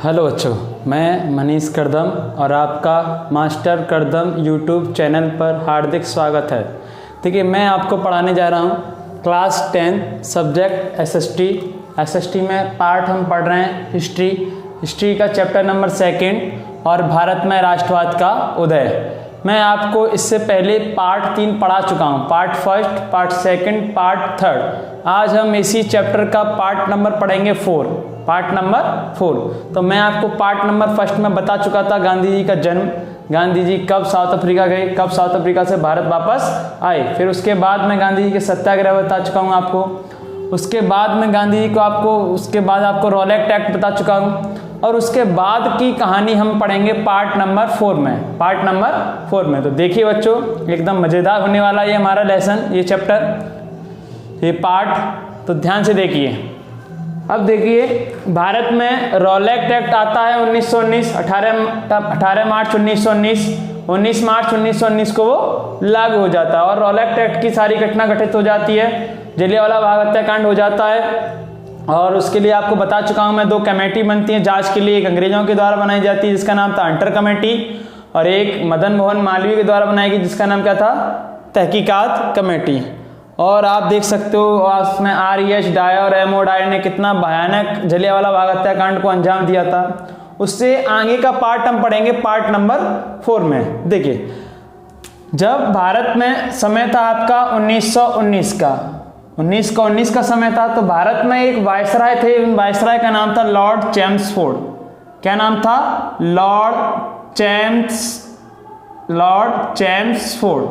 Hello बच्चों, मैं मनीष करदम और आपका मास्टर करदम यूट्यूब चैनल पर हार्दिक स्वागत है। देखिए, मैं आपको पढ़ाने जा रहा हूँ क्लास 10 सब्जेक्ट एसएसटी में पार्ट हम पढ़ रहे हैं हिस्ट्री का चैप्टर नंबर 2 और भारत में राष्ट्रवाद का उदय। मैं आपको इससे पहले पार्ट 3 पढ़ा चुका हूँ, पार्ट 1, पार्ट 2, पार्ट 3। आज हम इसी चैप्टर का पार्ट नंबर पढ़ेंगे 4, पार्ट नंबर 4। तो मैं आपको पार्ट नंबर 1 में बता चुका था गांधी जी का जन्म, गांधी जी कब साउथ अफ्रीका गए, कब साउथ अफ्रीका से भारत वापस आए। फिर उसके बाद मैं गांधी जी के सत्याग्रह बता चुका हूँ आपको। उसके बाद में गांधी जी को आपको रॉलेट एक्ट बता चुका हूँ। और उसके बाद की कहानी हम पढ़ेंगे पार्ट नंबर 4 में। तो देखिए बच्चों, एकदम मज़ेदार होने वाला ये हमारा लेसन, ये चैप्टर, ये पार्ट। तो ध्यान से देखिए। अब देखिए, भारत में रॉलेट एक्ट आता है 1919, 18 मार्च 1919। 19 मार्च 1919 को वो लागू हो जाता है और रॉलेट एक्ट की सारी घटना घटित हो जाती है। जलियांवाला बाग हत्याकांड हो जाता है और उसके लिए आपको बता चुका हूं मैं, 2 कमेटी बनती है जांच के लिए। एक अंग्रेजों के द्वारा बनाई जाती है जिसका नाम था हंटर कमेटी, और एक मदन मोहन मालवीय के द्वारा बनाई गई जिसका नाम क्या था, तहकीकात कमेटी। और आप देख सकते हो उसमें REH डायर और MO डायर ने कितना भयानक जलियांवाला बाग हत्याकांड को अंजाम दिया था। उससे आगे का पार्ट हम पढ़ेंगे पार्ट नंबर 4 में। देखिए, जब भारत में समय था आपका 1919 का समय था, तो भारत में एक वायसराय थे। उन वायसराय का नाम था लॉर्ड चैम्सफोर्ड। क्या नाम था? Lord Chelmsford.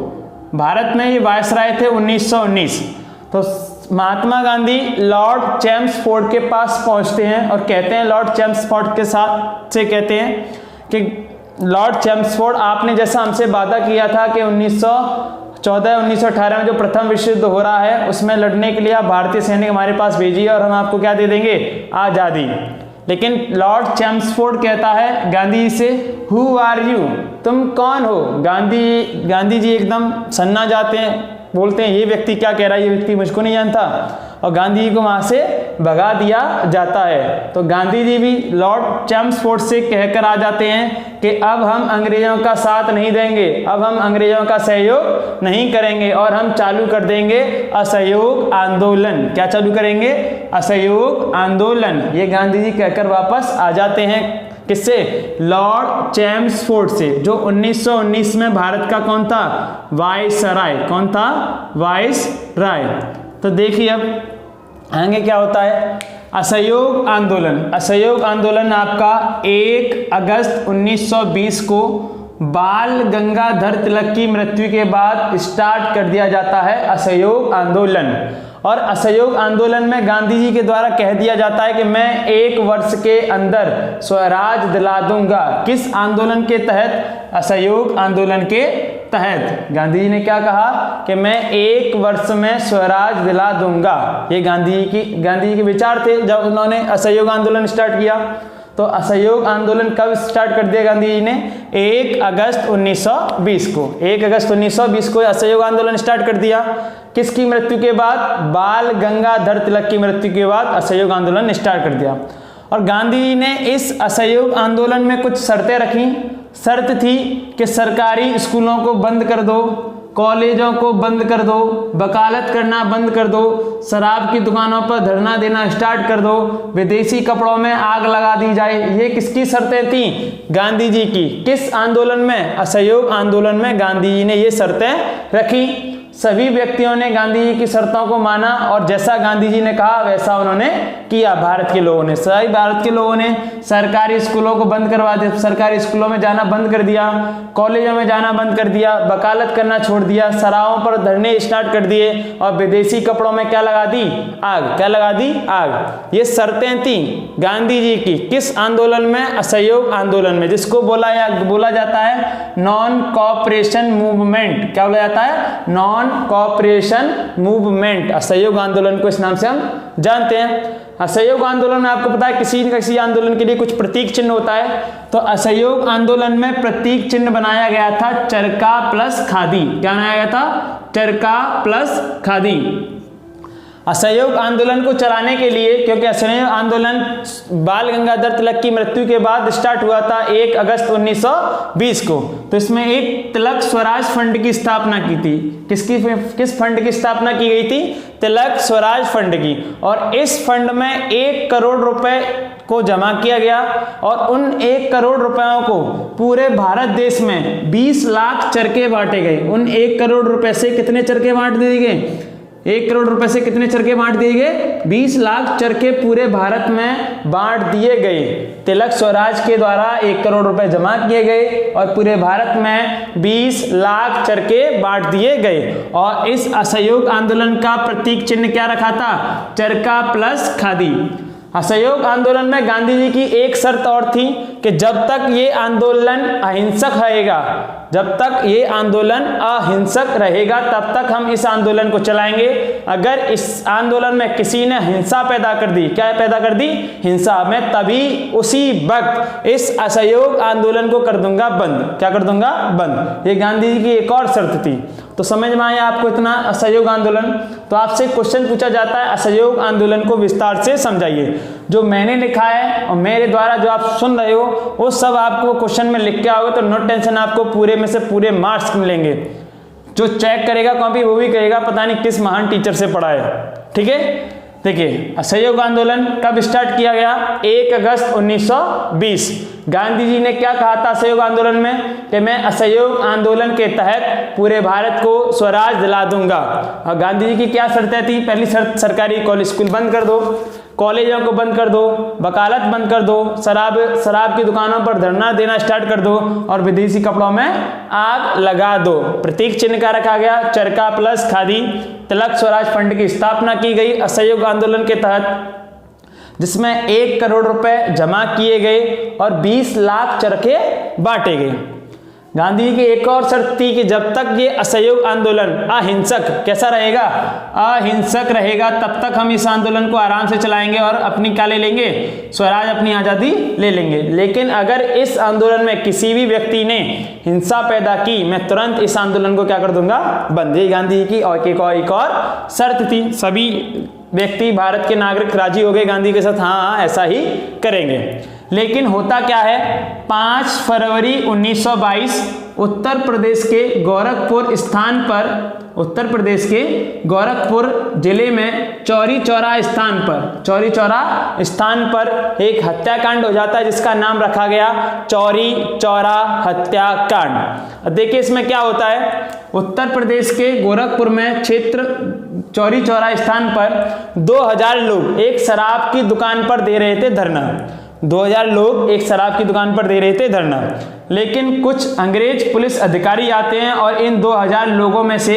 भारत में ये वायसराय थे 1919। तो महात्मा गांधी लॉर्ड चैम्सफोर्ड के पास पहुंचते हैं और कहते हैं, लॉर्ड चैम्सफोर्ड के साथ से कहते हैं कि लॉर्ड चैम्सफोर्ड, आपने जैसा हमसे वादा किया था कि 1918 में जो प्रथम विश्व युद्ध हो रहा है उसमें लड़ने के लिए आप भारतीय सैनिक हमारे पास भेजिए और हम आपको क्या दे देंगे, आज़ादी। लेकिन लॉर्ड चैम्सफोर्ड कहता है गांधी जी से, हु आर यू, तुम कौन हो? गांधी जी एकदम सन्ना जाते हैं, बोलते हैं ये व्यक्ति क्या कह रहा है, ये व्यक्ति मुझको नहीं जानता, और गांधी जी को वहां से भगा दिया जाता है। तो गांधी जी भी लॉर्ड चैम्सफोर्ड से कहकर आ जाते हैं कि अब हम अंग्रेजों का साथ नहीं देंगे, अब हम अंग्रेजों का सहयोग नहीं करेंगे और हम चालू कर देंगे असहयोग आंदोलन। क्या चालू करेंगे? असहयोग आंदोलन। ये गांधी जी कहकर वापस आ जाते हैं। किससे? लॉर्ड चैम्सफोर्ड से, जो 1919 में भारत का कौन था? वायसराय। कौन था? वायसराय। तो देखिए अब आगे क्या होता है। असहयोग आंदोलन आपका 1 अगस्त 1920 को बाल गंगाधर तिलक की मृत्यु के बाद स्टार्ट कर दिया जाता है असहयोग आंदोलन। और असहयोग आंदोलन में गांधी जी के द्वारा कह दिया जाता है कि मैं 1 वर्ष के अंदर स्वराज दिला दूंगा। किस आंदोलन के तहत? असहयोग आंदोलन के तहत। गांधी जी ने क्या कहा कि मैं 1 वर्ष में स्वराज दिला दूंगा। ये गांधी जी के विचार थे जब उन्होंने असहयोग आंदोलन स्टार्ट किया। तो असहयोग आंदोलन कब स्टार्ट कर दिया गांधी जी ने? 1 अगस्त 1920 को। 1 अगस्त 1920 को असहयोग आंदोलन स्टार्ट कर दिया। किसकी मृत्यु के बाद? बाल गंगाधर तिलक की मृत्यु के बाद असहयोग आंदोलन स्टार्ट कर दिया। और गांधी जी ने इस असहयोग आंदोलन में कुछ शर्तें रखी। शर्त थी कि सरकारी स्कूलों को बंद कर दो, कॉलेजों को बंद कर दो, वकालत करना बंद कर दो, शराब की दुकानों पर धरना देना स्टार्ट कर दो, विदेशी कपड़ों में आग लगा दी जाए। ये किसकी शर्तें थी? गांधी जी की। किस आंदोलन में? असहयोग आंदोलन में गांधी जी ने ये शर्तें रखी। सभी व्यक्तियों ने गांधी जी की शर्तों को माना और जैसा गांधी जी ने कहा वैसा उन्होंने किया। भारत के लोगों ने, सभी भारत के लोगों ने सरकारी स्कूलों को बंद करवा दिया, सरकारी स्कूलों में जाना बंद कर दिया, कॉलेजों में जाना बंद कर दिया, वकालत करना छोड़ दिया, शराबों पर धरने स्टार्ट कर दिए और विदेशी कपड़ों में क्या लगा दी? आग। क्या लगा दी? आग। ये शर्तें थी गांधी जी की। किस आंदोलन में? असहयोग आंदोलन में, जिसको बोला जाता है नॉन कॉपरेशन मूवमेंट। क्या बोला जाता है? Non cooperation movement. असहयोग आंदोलन को इस नाम से हम जानते हैं। असहयोग आंदोलन में आपको पता है किसी न किसी आंदोलन के लिए कुछ प्रतीक चिन्ह होता है। तो असहयोग आंदोलन में प्रतीक चिन्ह बनाया गया था चरखा प्लस खादी। क्या बनाया गया था? चरखा प्लस खादी। असहयोग आंदोलन को चलाने के लिए, क्योंकि असहयोग आंदोलन बाल गंगाधर तिलक की मृत्यु के बाद स्टार्ट हुआ था 1 अगस्त 1920 को, तो इसमें एक तिलक स्वराज फंड की स्थापना की थी। किस फंड की स्थापना की गई थी? तिलक स्वराज फंड की। और इस फंड में 1 करोड़ रुपए को जमा किया गया और उन 1 करोड़ रुपयों को पूरे भारत देश में 20 लाख चरखे बांटे गए। उन 1 करोड़ रुपए से कितने चरखे बांट दिए गए? 1 करोड़ रुपए से कितने चरखे बांट दिए गए? 20 लाख चरखे पूरे भारत में बांट दिए गए। तिलक स्वराज के द्वारा 1 करोड़ रुपए जमा किए गए और पूरे भारत में 20 लाख चरखे बांट दिए गए। और इस असहयोग आंदोलन का प्रतीक चिन्ह क्या रखा था? चरखा प्लस खादी। असहयोग आंदोलन में गांधी जी की एक शर्त और थी कि जब तक ये आंदोलन अहिंसक रहेगा, जब तक ये आंदोलन अहिंसक रहेगा तब तक हम इस आंदोलन को चलाएंगे। अगर इस आंदोलन में किसी ने हिंसा पैदा कर दी, क्या पैदा कर दी? हिंसा, मैं तभी उसी वक्त इस असहयोग आंदोलन को कर दूंगा बंद। क्या कर दूंगा? बंद। ये गांधी जी की एक और शर्त थी। तो समझ में आया आपको इतना असहयोग आंदोलन? तो आपसे क्वेश्चन पूछा जाता है असहयोग आंदोलन को विस्तार से समझाइए। जो मैंने लिखा है और मेरे द्वारा जो आप सुन रहे हो वो सब आपको क्वेश्चन में लिख के आओगे तो नो टेंशन, आपको पूरे में से पूरे मार्क्स मिलेंगे। जो चेक करेगा कॉपी वो भी कहेगा पता नहीं किस महान टीचर से पढ़ा है। ठीक है, देखिए असहयोग आंदोलन कब स्टार्ट किया गया? 1 अगस्त 1920। गांधी जी ने क्या कहा था असहयोग आंदोलन में? कि मैं असहयोग आंदोलन के तहत पूरे भारत को स्वराज दिला दूंगा। और गांधी जी की क्या शर्तें थी? पहली शर्त, सरकारी कॉलेज स्कूल बंद कर दो, कॉलेजों को बंद कर दो, वकालत बंद कर दो, शराब की दुकानों पर धरना देना स्टार्ट कर दो और विदेशी कपड़ों में आग लगा दो। प्रतीक चिन्ह का रखा गया चरखा प्लस खादी। तिलक स्वराज फंड की स्थापना की गई असहयोग आंदोलन के तहत, जिसमें 1 करोड़ रुपए जमा किए गए और 20 लाख चरखे बांटे गए। गांधी जी की एक और शर्त थी कि जब तक ये असहयोग आंदोलन अहिंसक कैसा रहेगा? अहिंसक रहेगा तब तक हम इस आंदोलन को आराम से चलाएंगे और अपनी क्या ले लेंगे? स्वराज, अपनी आज़ादी ले लेंगे। लेकिन अगर इस आंदोलन में किसी भी व्यक्ति ने हिंसा पैदा की, मैं तुरंत इस आंदोलन को क्या कर दूंगा? बंद। ये गांधी जी की एक और शर्त थी। सभी व्यक्ति, भारत के नागरिक राजी हो गए गांधी के साथ, हाँ ऐसा ही करेंगे। लेकिन होता क्या है? 5 फरवरी 1922 उत्तर प्रदेश के गोरखपुर स्थान पर, उत्तर प्रदेश के गोरखपुर जिले में चौरी चौरा स्थान पर एक हत्याकांड हो जाता है जिसका नाम रखा गया चौरी चौरा हत्याकांड। देखिए इसमें क्या होता है, उत्तर प्रदेश के गोरखपुर में क्षेत्र चौरी चौरा स्थान पर 2000 लोग एक शराब की दुकान पर दे रहे थे धरना। 2000 लोग एक शराब की दुकान पर दे रहे थे धरना। लेकिन कुछ अंग्रेज पुलिस अधिकारी आते हैं और इन 2000 लोगों में से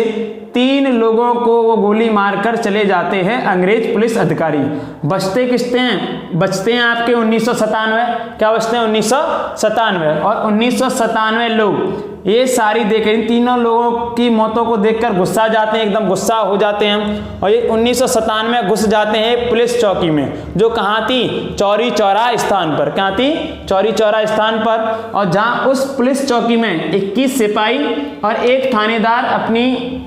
3 लोगों को वो गोली मारकर चले जाते हैं अंग्रेज पुलिस अधिकारी। बचते किसते हैं? बचते हैं आपके 1997। क्या बचते हैं? 1997। और 1997 लोग ये सारी देख, इन तीनों लोगों की मौतों को देखकर गुस्सा जाते हैं, एकदम गुस्सा हो जाते हैं और ये 1997 में घुस जाते हैं पुलिस चौकी में, जो कहाँ थी? चौरी चौरा स्थान पर। कहाँ थी? चौरी चौरा स्थान पर। और जहाँ उस पुलिस चौकी में 21 सिपाही और एक थानेदार अपनी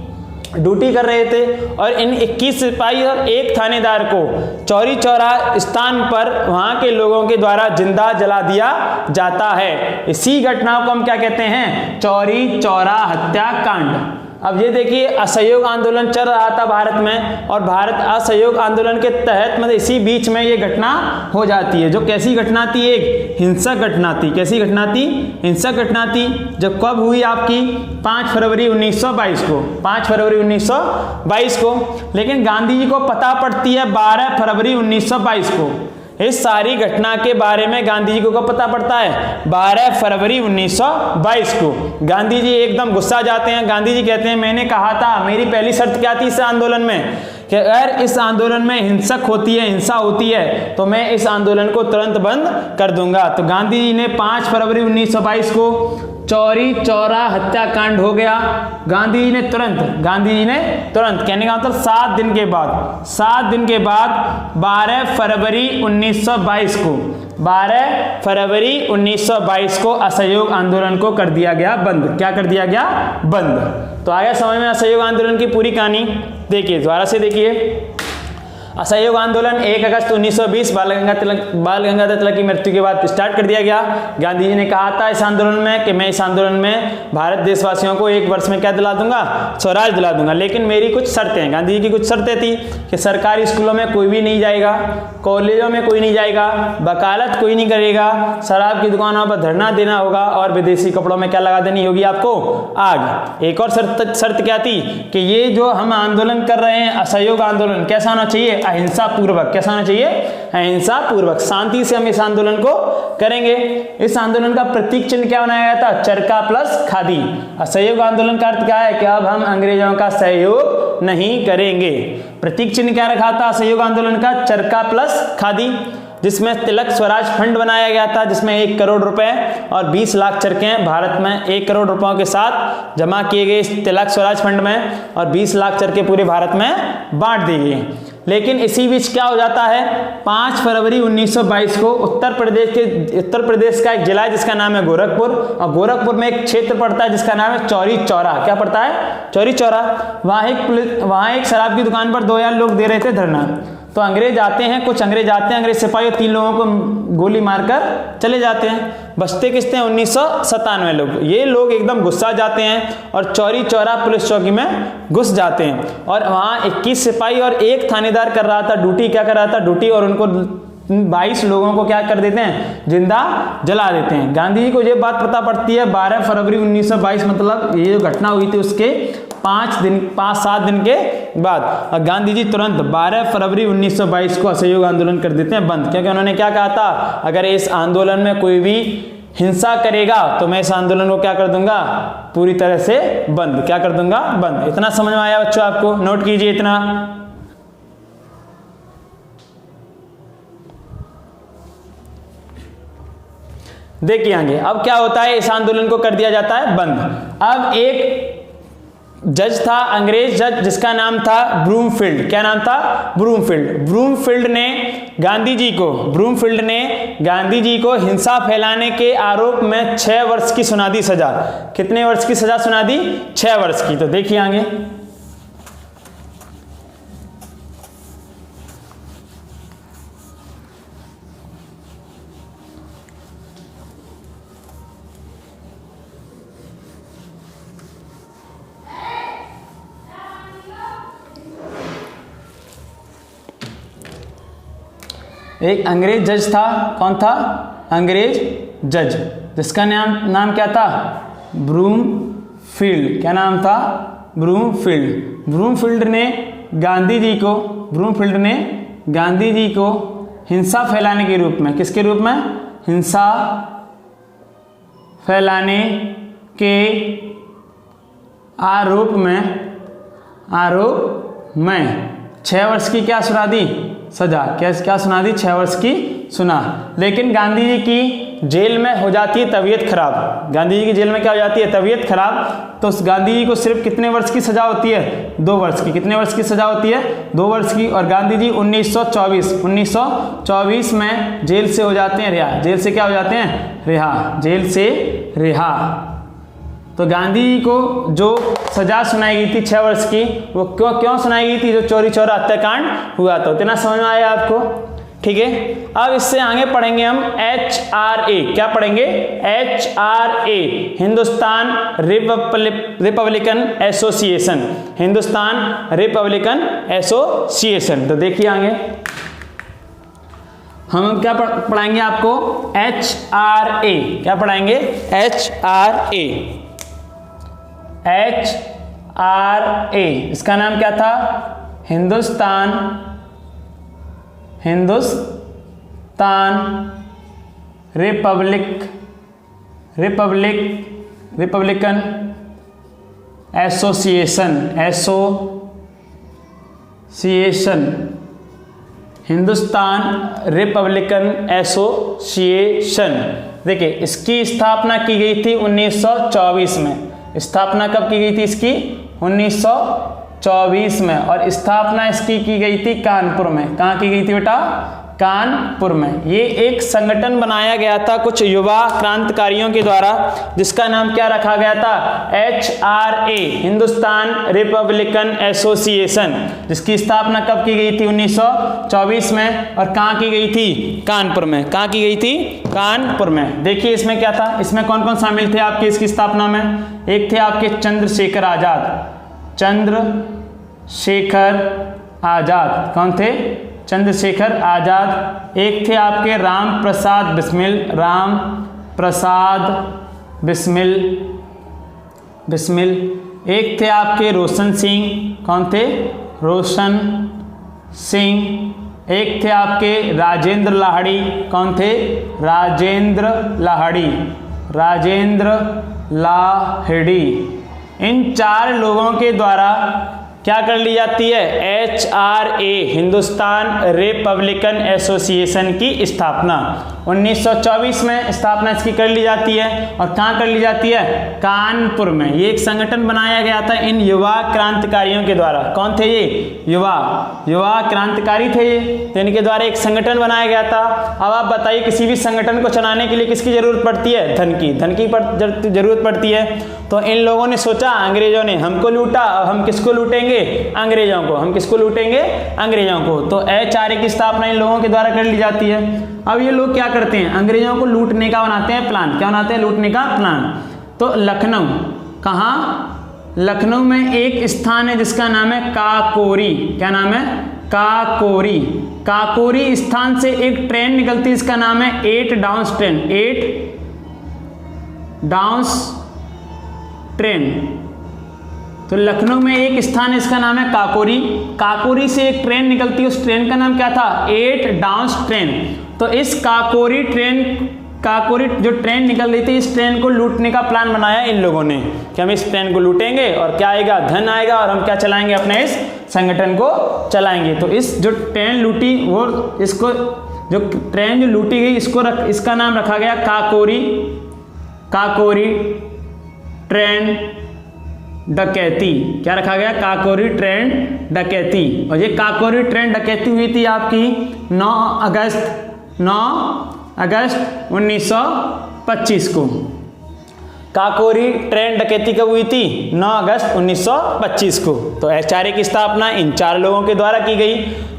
ड्यूटी कर रहे थे और इन 21 सिपाही और एक थानेदार को चौरी चौरा स्थान पर वहां के लोगों के द्वारा जिंदा जला दिया जाता है। इसी घटना को हम क्या कहते हैं? चौरी चौरा हत्याकांड। अब ये देखिए असहयोग आंदोलन चल रहा था भारत में और भारत असहयोग आंदोलन के तहत मतलब इसी बीच में ये घटना हो जाती है, जो कैसी घटना थी? एक हिंसक घटना थी। कैसी घटना थी? हिंसक घटना थी। जब कब हुई आपकी? 5 फरवरी 1922 को। 5 फरवरी 1922 को। लेकिन गांधी जी को पता पड़ती है 12 फरवरी 1922 को। इस सारी घटना के बारे में गांधी जी को पता पड़ता है 12 फरवरी 1922 को। गांधी जी एकदम गुस्सा जाते हैं। गांधी जी कहते हैं मैंने कहा था, मेरी पहली शर्त क्या थी इस आंदोलन में कि अगर इस आंदोलन में हिंसा होती है तो मैं इस आंदोलन को तुरंत बंद कर दूंगा। तो गांधी जी ने 5 फरवरी 1922 को चौरी चौरा हत्याकांड हो गया। गांधी जी ने तुरंत कहने का मतलब 7 दिन के बाद 12 फरवरी 1922 को असहयोग आंदोलन को कर दिया गया बंद। क्या कर दिया गया? बंद। तो आया समझ में असहयोग आंदोलन की पूरी कहानी। देखिए दोबारा से देखिए, असहयोग आंदोलन 1 अगस्त 1920 बाल गंगाधर तिलक की मृत्यु के बाद स्टार्ट कर दिया गया। गांधी जी ने कहा था इस आंदोलन में कि मैं इस आंदोलन में भारत देशवासियों को 1 वर्ष में क्या दिला दूंगा, स्वराज दिला दूंगा, लेकिन मेरी कुछ शर्तें हैं। गांधी जी की कुछ शर्तें थी कि सरकारी स्कूलों में कोई भी नहीं जाएगा, कॉलेजों में कोई नहीं जाएगा, वकालत कोई नहीं करेगा, शराब की दुकानों पर धरना देना होगा और विदेशी कपड़ों में क्या लगा देनी होगी आपको, आग। एक और शर्त क्या थी कि ये जो हम आंदोलन कर रहे हैं असहयोग आंदोलन कैसा होना चाहिए, अहिंसा पूर्वक। कैसा होना चाहिए, अहिंसा पूर्वक, शांति से हम इस आंदोलन को करेंगे। इस आंदोलन का प्रतीक चिन्ह क्या बनाया गया था, चरखा प्लस खादी। असहयोग आंदोलन का अर्थ क्या है कि अब हम अंग्रेजों का सहयोग नहीं करेंगे। प्रतीक चिन्ह क्या रखा था असहयोग आंदोलन का, चरखा प्लस खादी, जिसमें तिलक स्वराज फंड बनाया गया था, जिसमें 1 करोड़ रुपए और 20 लाख चरखें भारत में 1 करोड़ रुपयों के साथ जमा किए गए इस तिलक स्वराज फंड में, और 20 लाख चरखे पूरे भारत में बांट दी गई। लेकिन इसी बीच क्या हो जाता है, 5 फरवरी 1922 को उत्तर प्रदेश का एक जिला है जिसका नाम है गोरखपुर, और गोरखपुर में एक क्षेत्र पड़ता है जिसका नाम है चौरी चौरा। क्या पड़ता है, चौरी चौरा। वहां एक शराब की दुकान पर 2000 लोग दे रहे थे धरना। तो अंग्रेज आते हैं, कुछ अंग्रेज आते हैं, अंग्रेज सिपाही 3 लोगों को गोली मारकर चले जाते हैं। बचते किसते हैं, 1997 लोग। ये लोग एकदम गुस्सा जाते हैं और चौरी चौरा पुलिस चौकी में घुस जाते हैं, और वहाँ 21 सिपाही और 1 थानेदार कर रहा था ड्यूटी। क्या कर रहा था, ड्यूटी, और उनको 22 लोगों को क्या कर देते हैं, जिंदा जला देते हैं। गांधी जी को ये बात पता पड़ती है 12 फरवरी 1922, मतलब ये जो घटना हुई थी उसके 5-7 दिन के बाद, और गांधी जी तुरंत 12 फरवरी 1922 को असहयोग आंदोलन कर देते हैं बंद। क्योंकि उन्होंने क्या कहा था, अगर इस आंदोलन में कोई भी हिंसा करेगा तो मैं इस आंदोलन को क्या कर दूंगा, पूरी तरह से बंद। क्या कर दूंगा, बंद। इतना समझ में आया बच्चों आपको, नोट कीजिए इतना। देखिए आगे अब क्या होता है, इस आंदोलन को कर दिया जाता है बंद। अब एक जज था, अंग्रेज जज, जिसका नाम था ब्रूमफील्ड। क्या नाम था, ब्रूमफील्ड। ब्रूमफील्ड ने गांधी जी को हिंसा फैलाने के आरोप में 6 वर्ष की सुना दी सजा। कितने वर्ष की सजा सुना दी, 6 वर्ष की। तो देखिए आगे, एक अंग्रेज जज था। कौन था, अंग्रेज जज, जिसका नाम क्या था, ब्रूमफील्ड। क्या नाम था, ब्रूमफील्ड। ब्रूमफील्ड ने गांधी जी को हिंसा फैलाने के रूप में, किसके रूप में, हिंसा फैलाने के आरोप में 6 वर्ष की क्या सुना दी, सजा। क्या सुना दी, 6 वर्ष की सुना। लेकिन गांधी जी की जेल में हो जाती है तबीयत खराब। गांधी जी की जेल में क्या हो जाती है, तबीयत खराब। तो गांधी जी को सिर्फ कितने वर्ष की सजा होती है, 2 वर्ष की। कितने वर्ष की सजा होती है, 2 वर्ष की। और गांधी जी 1924 में जेल से हो जाते हैं रिहा। जेल से क्या हो जाते हैं, रिहा। जेल से रिहा। तो गांधी जी को जो सजा सुनाई गई थी 6 वर्ष की, वो क्यों सुनाई गई थी, जो चौरी चौरा हत्याकांड हुआ था। इतना समझ में आया आपको, ठीक है। अब इससे आगे पढ़ेंगे हम HRA। क्या पढ़ेंगे, HRA, Hindustan Republican association. Hindustan Republican association. तो देखिए आगे हम क्या पढ़ाएंगे आपको, HRA। क्या पढ़ाएंगे, HRA। इसका नाम क्या था, Hindustan Republican association. Hindustan Republican association. देखिए इसकी स्थापना की गई थी 1924 में। स्थापना कब की गई थी इसकी, 1924 में। और स्थापना इसकी की गई थी कानपुर में। कहाँ की गई थी बेटा, कानपुर में। ये एक संगठन बनाया गया था कुछ युवा क्रांतिकारियों के द्वारा, जिसका नाम क्या रखा गया था, HRA, हिंदुस्तान रिपब्लिकन एसोसिएशन, जिसकी स्थापना कब की गई थी, 1924 में। और कहाँ की गई थी, कानपुर में। कहाँ की गई थी, कानपुर में। देखिए इसमें क्या था, इसमें कौन कौन शामिल थे आपके इसकी स्थापना में। एक थे आपके चंद्रशेखर आजाद, चंद्रशेखर आजाद, कौन थे, चंद्रशेखर आजाद। एक थे आपके राम प्रसाद बिस्मिल, राम प्रसाद बिस्मिल बिस्मिल। एक थे आपके रोशन सिंह, कौन थे, रोशन सिंह। एक थे आपके राजेंद्र लाहिड़ी, कौन थे, राजेंद्र लाहिड़ी, राजेंद्र लाहिड़ी। इन 4 लोगों के द्वारा क्या कर ली जाती है, HRA, हिंदुस्तान रिपब्लिकन एसोसिएशन की स्थापना 1924 में स्थापना इसकी कर ली जाती है। और कहाँ कर ली जाती है, कानपुर में। ये एक संगठन बनाया गया था इन युवा क्रांतिकारियों के द्वारा। कौन थे ये, युवा क्रांतिकारी थे ये, तो इनके द्वारा एक संगठन बनाया गया था। अब आप बताइए किसी भी संगठन को चलाने के लिए किसकी जरूरत पड़ती है, धन की जरूरत पड़ती है। तो इन लोगों ने सोचा, अंग्रेजों ने हमको लूटा, अब हम किसको लूटेंगे, अंग्रेजों को। हम किसको लूटेंगे, अंग्रेजों को। तो HRA की स्थापना इन लोगों के द्वारा कर ली जाती है। अब ये लोग क्या करते हैं, अंग्रेजों को लूटने का बनाते हैं प्लान। क्या बनाते हैं, लूटने का प्लान। तो लखनऊ, कहाँ, लखनऊ में एक स्थान है जिसका नाम है काकोरी। क्या नाम है, काकोरी। काकोरी स्थान से एक ट्रेन निकलती है, इसका नाम है 8 डाउन्स ट्रेन, 8 डाउन्स ट्रेन। तो लखनऊ में एक स्थान है, इसका नाम है काकोरी। काकोरी से एक ट्रेन निकलती है, उस ट्रेन का नाम क्या था, 8 डाउन्स ट्रेन। तो इस काकोरी जो ट्रेन निकल रही थी, इस ट्रेन को लूटने का प्लान बनाया इन लोगों ने कि हम इस ट्रेन को लूटेंगे और क्या आएगा, धन आएगा, और हम क्या चलाएंगे, अपने इस संगठन को चलाएंगे। तो इस जो ट्रेन लूटी, वो इसको जो ट्रेन जो लूटी गई, इसका नाम रखा गया काकोरी ट्रेन डकैती। क्या रखा गया, काकोरी ट्रेन डकैती। और ये काकोरी ट्रेन डकैती हुई थी आपकी 9 अगस्त 1925 को। काकोरी ट्रेन डकैती कब हुई थी, 9 अगस्त 1925 को। तो HRA की स्थापना इन 4 लोगों के द्वारा की गई।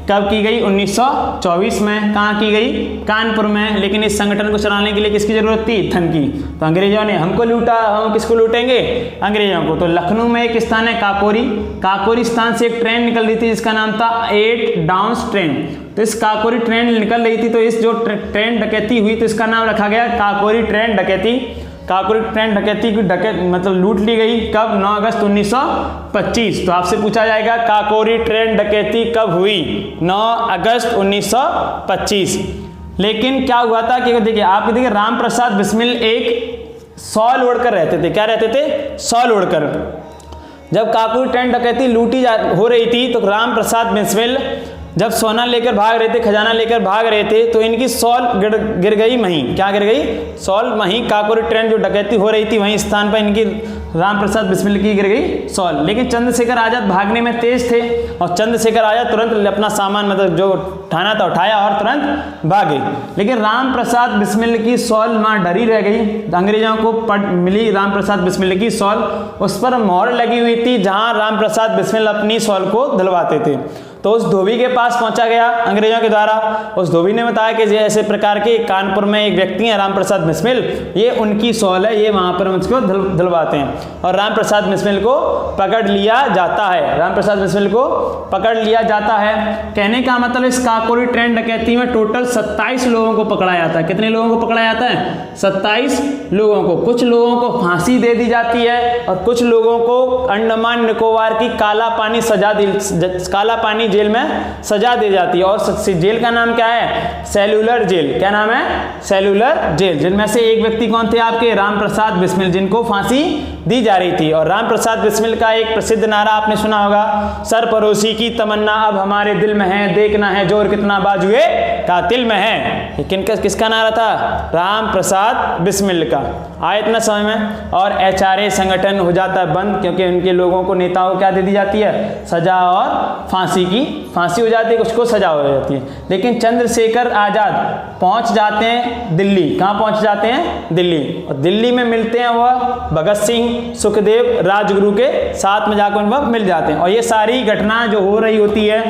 कब की गई, 1924 में। कहाँ की गई, कानपुर में। लेकिन इस संगठन को चलाने के लिए किसकी जरूरत थी, धन की। तो अंग्रेजों ने हमको लूटा, हम किसको लूटेंगे, अंग्रेजों को। तो लखनऊ में एक स्थान है काकोरी स्थान से एक ट्रेन निकल रही थी जिसका नाम था 8 डाउन्स ट्रेन। तो इस काकोरी ट्रेन निकल रही थी, तो इस जो ट्रेन डकैती हुई, तो इसका नाम रखा गया काकोरी ट्रेन डकैती। काकोरी ट्रेन डकैती की मतलब लूट ली गई कब, 9 अगस्त 1925। तो आपसे पूछा जाएगा काकोरी ट्रेन डकैती कब हुई, 9 अगस्त 1925। लेकिन क्या हुआ था कि देखिए, आप देखिए राम प्रसाद बिस्मिल एक सॉल ओढ़कर रहते थे। क्या रहते थे, सॉल ओढ़कर। जब काकोरी ट्रेन डकैती हो रही थी, तो राम प्रसाद बिस्मिल जब सोना लेकर भाग रहे थे, खजाना लेकर भाग रहे थे, तो इनकी सॉल गिर गई वहीं। क्या गिर गई, सॉल वहीं। काकोरी ट्रेन जो डकैती हो रही थी, वहीं स्थान पर इनकी राम प्रसाद बिस्मिल की गिर गई सॉल। लेकिन चंद्रशेखर आजाद भागने में तेज थे, और चंद्रशेखर आजाद तुरंत अपना सामान मतलब जो उठाना था उठाया और तुरंत भागे। लेकिन राम प्रसाद बिस्मिल की सॉल वहाँ डरी रह गई। अंग्रेजों को मिली राम प्रसाद बिस्मिल की सॉल, उस पर मोहर लगी हुई थी जहाँ राम प्रसाद बिस्मिल अपनी सॉल को धुलवाते थे। तो उस धोबी के पास पहुंचा गया अंग्रेजों के द्वारा। उस धोबी ने बताया कि ऐसे प्रकार के कानपुर में एक व्यक्ति हैं राम प्रसाद बिस्मिल, ये उनकी सॉल है, ये वहां पर मुझको धुलवाते हैं। और राम प्रसाद बिस्मिल को पकड़ लिया जाता है, राम प्रसाद बिस्मिल को पकड़ लिया जाता है। कहने का मतलब इस काकोरी ट्रेन डकैती में टोटल 27 लोगों को पकड़ा जाता है। कितने लोगों को पकड़ा जाता है, 27 लोगों को। कुछ लोगों को फांसी दे दी जाती है, और कुछ लोगों को अंडमान निकोबार की काला पानी जेल में सजा दी जाती है। और जेल का नाम क्या है, सेलुलर जेल। क्या नाम है, सेलुलर जेल। जिनमें से एक व्यक्ति कौन थे आपके, राम प्रसाद बिस्मिल, जिनको फांसी दी जा रही थी। और राम प्रसाद बिस्मिल का एक प्रसिद्ध नारा आपने सुना होगा, सरफरोशी की तमन्ना अब हमारे दिल में है, देखना है जोर कितना बाजुए कातिल में है। किसका नारा था, राम प्रसाद बिस्मिल का। आए इतना समय में और HRA संगठन हो जाता है बंद, क्योंकि उनके लोगों को, नेताओं को क्या दे दी जाती है, सजा और फांसी की की फांसी हो जाती है, कुछ को सजा हो जाती है। लेकिन चंद्रशेखर आज़ाद पहुंच जाते हैं दिल्ली। कहाँ पहुंच जाते हैं? दिल्ली। और दिल्ली में मिलते हैं वह भगत सिंह, सुखदेव, राजगुरु के साथ में जाकर वह मिल जाते हैं। और ये सारी घटना जो हो रही होती है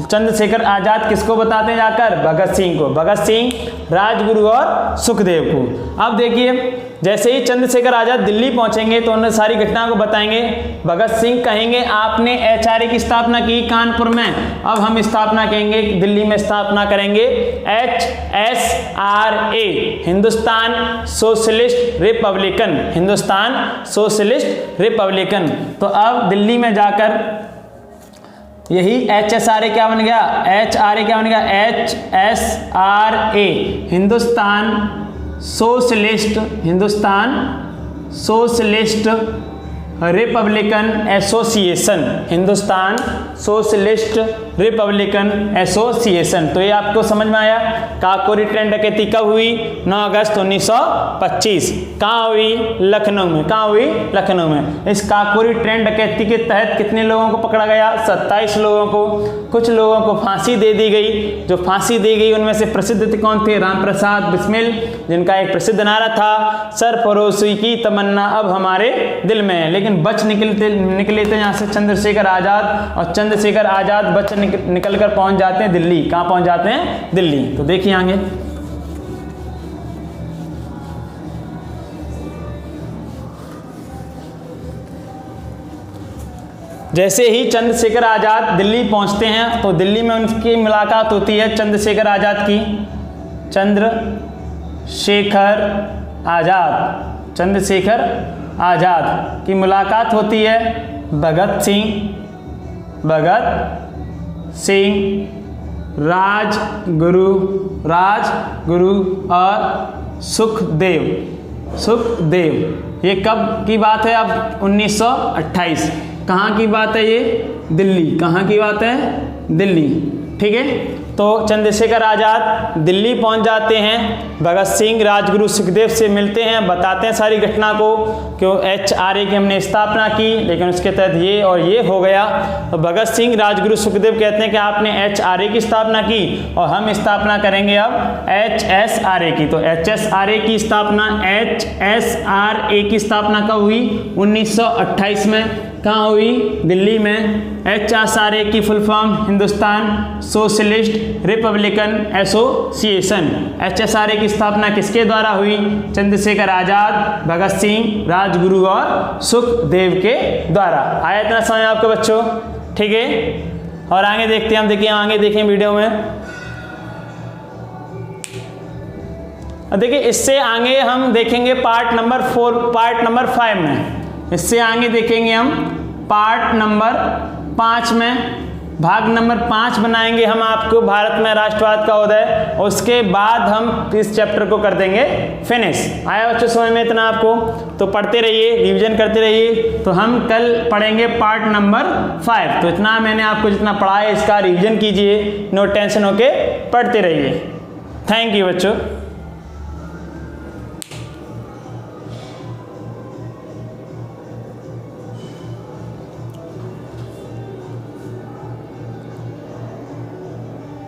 चंद्रशेखर आज़ाद किसको बताते हैं जाकर? भगत सिंह को, भगत सिंह, राजगुरु और सुखदेव को। अब देखिए जैसे ही चंद्रशेखर आज़ाद दिल्ली पहुंचेंगे तो उन्हें सारी घटना को बताएंगे। भगत सिंह कहेंगे आपने HRA की स्थापना की कानपुर में, अब हम स्थापना कहेंगे दिल्ली में स्थापना करेंगे HSRA, Hindustan socialist Republican, Hindustan socialist Republican. तो अब दिल्ली में जाकर यही HSRA क्या बन गया? HRA क्या बन गया? HSRA, Hindustan socialist, Hindustan socialist Republican association, Hindustan socialist Republican association. तो ये आपको समझ में आया। काकोरी ट्रेन डकैती कब हुई? 9 अगस्त 1925। कहाँ हुई? लखनऊ में। कहाँ हुई? लखनऊ में। इस काकोरी ट्रेन डकैती के तहत कितने लोगों को पकड़ा गया? 27 लोगों को। कुछ लोगों को फांसी दे दी गई। जो फांसी दी गई उनमें से प्रसिद्ध कौन थे? राम प्रसाद बिस्मिल, जिनका एक प्रसिद्ध नारा था सरफरोशी की तमन्ना अब हमारे दिल में है। लेकिन बच निकले थे यहाँ से चंद्रशेखर आज़ाद, और चंद्रशेखर आज़ाद बच निकलकर पहुंच जाते हैं दिल्ली। कहां पहुंच जाते हैं? दिल्ली। तो देखिए आगे जैसे ही चंद्रशेखर आज़ाद दिल्ली पहुंचते हैं तो दिल्ली में उनकी मुलाकात होती है चंद्रशेखर आज़ाद की। चंद्रशेखर आज़ाद की मुलाकात होती है भगत सिंह, राजगुरु और सुखदेव। ये कब की बात है? अब 1928। कहाँ की बात है ये? दिल्ली। कहाँ की बात है? दिल्ली। ठीक है। तो चंद्रशेखर आज़ाद दिल्ली पहुंच जाते हैं, भगत सिंह, राजगुरु, सुखदेव से मिलते हैं, बताते हैं सारी घटना को कि HRA की हमने स्थापना की, लेकिन उसके तहत ये और ये हो गया। तो भगत सिंह, राजगुरु, सुखदेव कहते हैं कि आपने HRA की स्थापना की और हम स्थापना करेंगे अब HSRA की। तो HSRA की स्थापना कब हुई? 1928 में। कहाँ हुई? दिल्ली में। HSRA की full form Hindustan socialist Republican association. HSRA की स्थापना किसके द्वारा हुई? चंद्रशेखर आज़ाद, भगत सिंह, राजगुरु और सुखदेव के द्वारा। आया इतना समझ आपको बच्चों? ठीक है। और आगे देखते हैं हम। देखिए आगे देखें वीडियो में। देखिए इससे आगे हम देखेंगे पार्ट नंबर 5 में। इससे आगे देखेंगे हम पार्ट नंबर 5 में। भाग नंबर 5 बनाएंगे हम आपको भारत में राष्ट्रवाद का उदय। उसके बाद हम इस चैप्टर को कर देंगे फिनिश। आया बच्चों समझ में इतना आपको? तो पढ़ते रहिए, रिवीजन करते रहिए। तो हम कल पढ़ेंगे पार्ट नंबर 5। तो इतना मैंने आपको जितना पढ़ा है इसका रिवीजन कीजिए, नो टेंशन होके पढ़ते रहिए। थैंक यू बच्चों।